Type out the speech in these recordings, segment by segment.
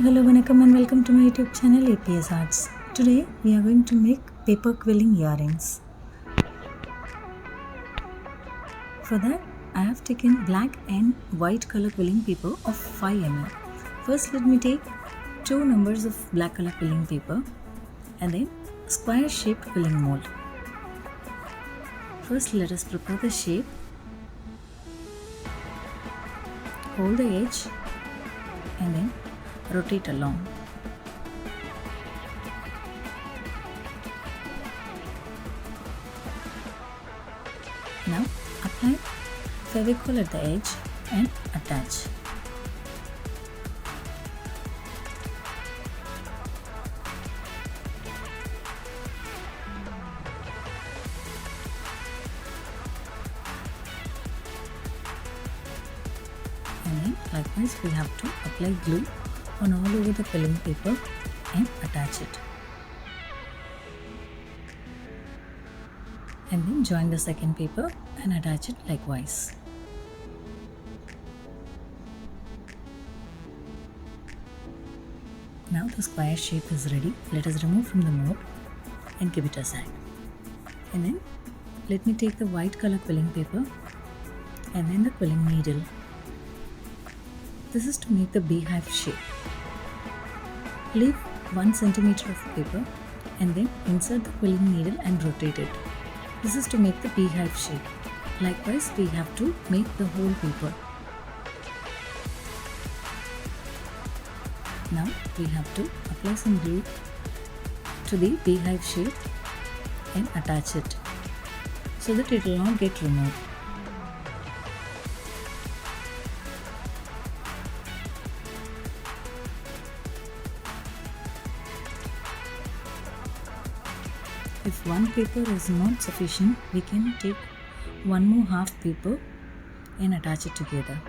Hello, vanakkam and welcome to my YouTube channel APSarts. Today we are going to make paper quilling earrings. For that I have taken black and white color quilling paper of 5 mm. First let me take 2 numbers of black color quilling paper and then square shaped quilling mold. First let us prepare the shape. Hold the edge and then rotate along. Now apply Fevicol at the edge and attach. And then likewise we have to apply glue on all over the quilling paper and attach it. And then join the second paper and attach it likewise. Now the square shape is ready. Let us remove from the mold and keep it aside. And then let me take the white color quilling paper and then the quilling needle. This is to make the beehive shape. Leave 1 cm of paper and then insert the quilling needle and rotate it. This is to make the beehive shape. Likewise, we have to make the whole paper. Now we have to apply some glue to the beehive shape and attach it so that it will not get removed. If one paper is not sufficient, we can take one more half paper and attach it together.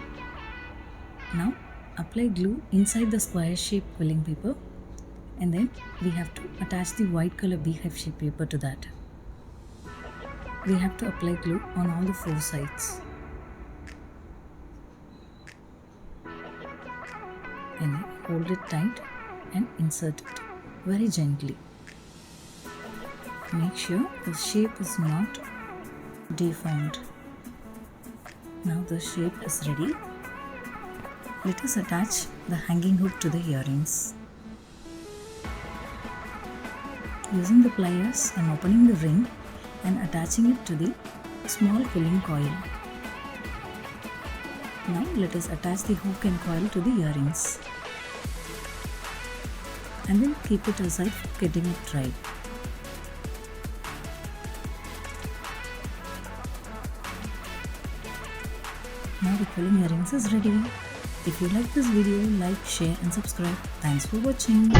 Now apply glue inside the square shaped quilling paper and then we have to attach the white color beehive shape paper to that. We have to apply glue on all the 4 sides. And then hold it tight and insert it very gently. Make sure the shape is not deformed. Now the shape is ready. Let us attach the hanging hook to the earrings. Using the pliers, I am opening the ring and attaching it to the small quilling coil. Now let us attach the hook and coil to the earrings. And then keep it aside for getting it dried. Now the quilling earrings is ready. If you like this video, like, share and subscribe. Thanks for watching.